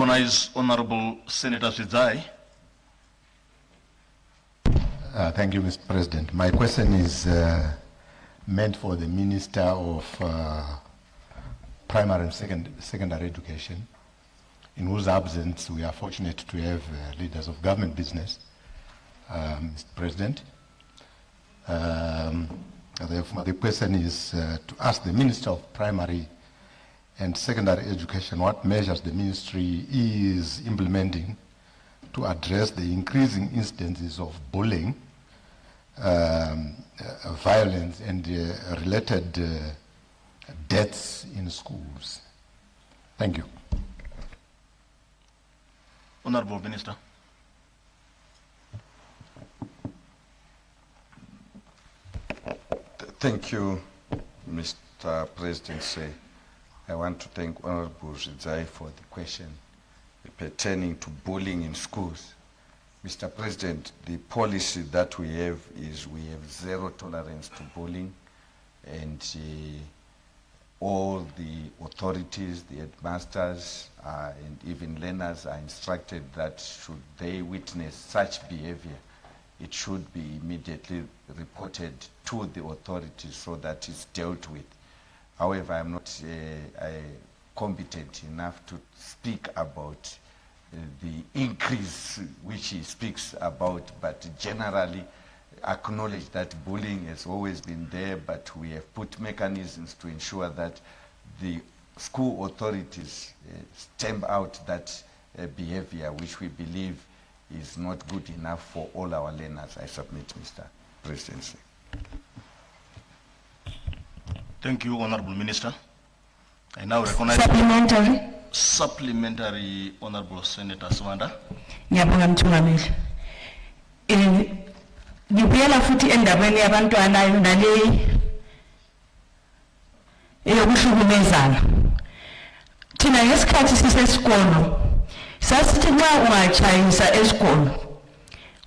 Recognize Honorable Senator Sesel Zvidzai. Thank you, Mr. President. My question is meant for the Minister of Primary and Secondary Education, in whose absence we are fortunate to have leaders of government business, Mr. President. Therefore, the question is to ask the Minister of Primary and Secondary Education what measures the ministry is implementing to address the increasing instances of bullying, violence, and related deaths in schools. Thank you. Honorable Minister. Thank you, Mr. President. I want to thank Honorable Zvidzai for the question pertaining to bullying in schools. Mr. President, the policy that we have is we have zero tolerance to bullying, and all the authorities, the headmasters, and even learners are instructed that should they witness such behavior, it should be immediately reported to the authorities so that it's dealt with. However, I'm not competent enough to speak about the increase which he speaks about, but generally acknowledge that bullying has always been there, but we have put mechanisms to ensure that the school authorities stamp out that behavior which we believe is not good enough for all our learners. I submit, Mr. President. Thank you, Honorable Minister. I now recognize supplementary Honorable Senator Swanda. Ngiyabonga Mthungameli. Ngibuyela futhi endabeni yabantwana nale eyokuhlukumezana. Thina ngesikhathi sisesikolo sasithi nxa ungachayisa esikolo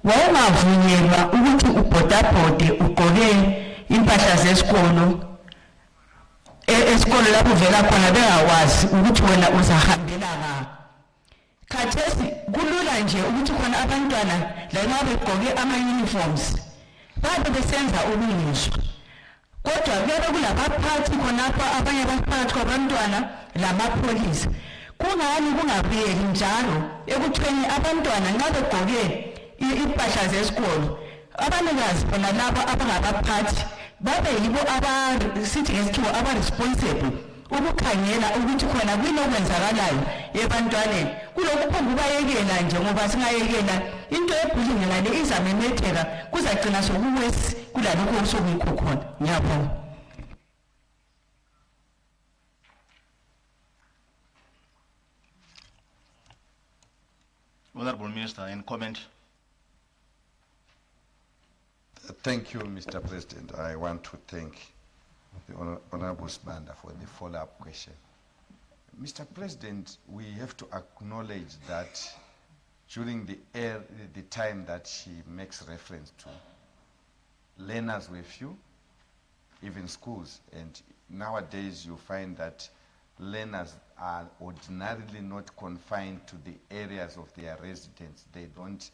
wawungavunyelwa ukuthi ubhodabhode ugqoke impahla zesikolo esikolo lapho uvela khona bengawazi ukuthi wena uzahambela ngaphi. Khathesi kulula nje ukuthi khona abantwana lanxa begqoke ama-uniforms babe besenza ubungiswa, kodwa kuyabe kulabaphathi khonapha abanye abaphakathi kwabantwana lamapholisa. Kungani kungabuyeli njalo ekutheni abantwana nxa begqoke impahla zesikolo abanikazi bona labo abangabaphathi babe yibo abasithi ngesikhiwa aba-responsible ukukhangela ukuthi khona kuyini okwenzakalayo ebantwaneni. Kulokhu phongubayekela nje ngoba singayekela into ebullying ngale izamemetheka kuzagcina sokuwesi kulalokho okusokuyikho khona. Ngiyabonga. Honorable Minister, in comment. Thank you, Mr. President. I want to thank the Honorable Sbanda for the follow-up question. Mr. President, we have to acknowledge that during the time that she makes reference to, learners were few, even schools, and nowadays you find that learners are ordinarily not confined to the areas of their residence. They don't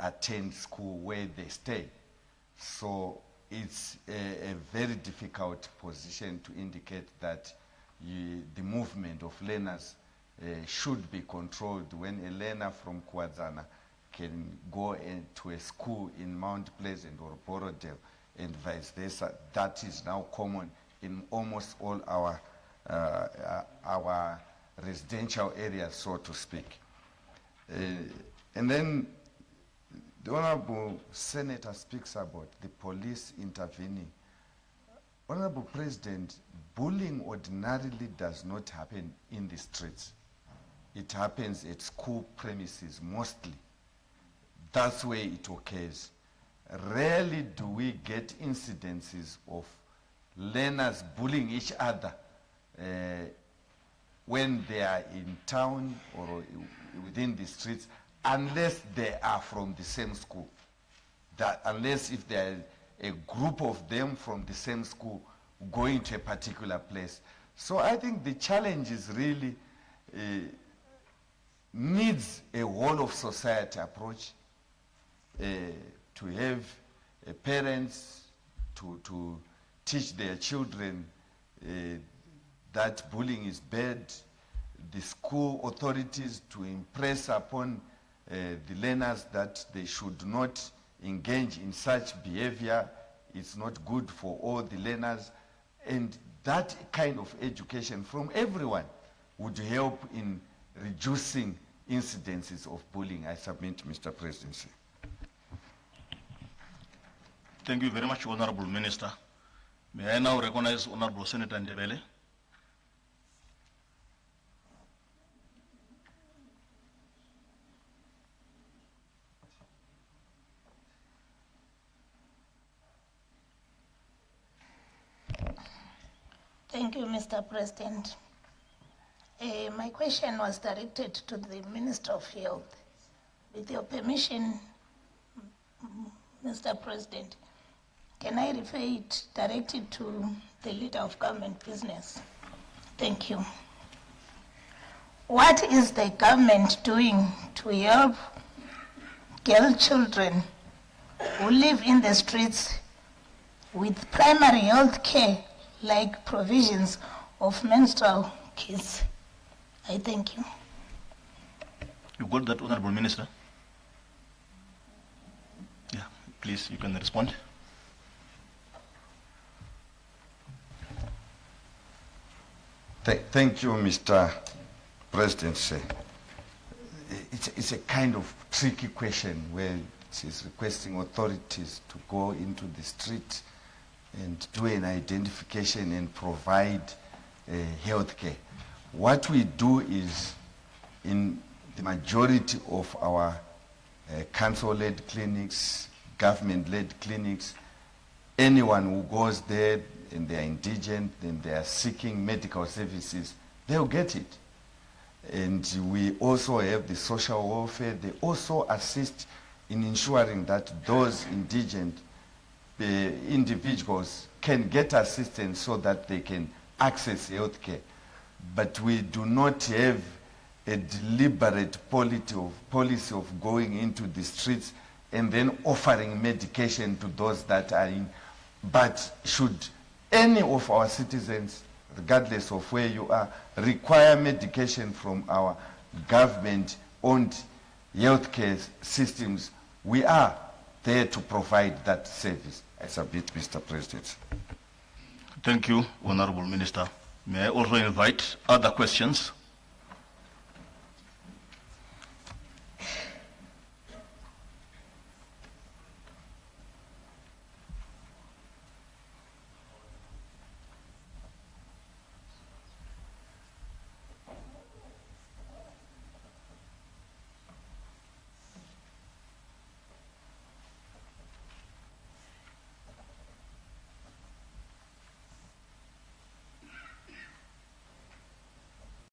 attend school where they stay. So it's a very difficult position to indicate that the movement of learners should be controlled when a learner from Kwazana can go into a school in Mount Pleasant or Borodale and vice versa. That is now common in almost all our residential areas, so to speak. And then the Honorable Senator speaks about the police intervening. Honorable President, bullying ordinarily does not happen in the streets. It happens at school premises mostly. That's where it occurs. Rarely do we get incidences of learners bullying each other when they are in town or within the streets, unless they are from the same school. Unless if there are a group of them from the same school going to a particular place. So I think the challenge is really needs a whole of society approach to have parents to teach their children that bullying is bad, the school authorities to impress upon the learners that they should not engage in such behavior. It's not good for all the learners. And that kind of education from everyone would help in reducing incidences of bullying. I submit, Mr. Presidency. Thank you very much, Honorable Minister. May I now recognize Honorable Senator Ndebele? Thank you, Mr. President. My question was directed to the Minister of Health. With your permission, Mr. President, can I refer it directed to the Leader of Government Business? Thank you. What is the government doing to help girl children who live in the streets with primary health care like provisions of menstrual kits? I thank you. You got that, Honorable Minister? Yeah, please, you can respond. Thank you, Mr. President. It's a kind of tricky question where it is requesting authorities to go into the street and do an identification and provide health care. What we do is, in the majority of our council-led clinics, government-led clinics, anyone who goes there and they are indigent and they are seeking medical services, they'll get it. And we also have the social welfare. They also assist in ensuring that those indigent individuals can get assistance so that they can access health care. But we do not have a deliberate policy of going into the streets and then offering medication to those that are in. But should any of our citizens, regardless of where you are, require medication from our government-owned healthcare systems, we are there to provide that service. I submit, Mr. President. Thank you, Honorable Minister. May I also invite other questions?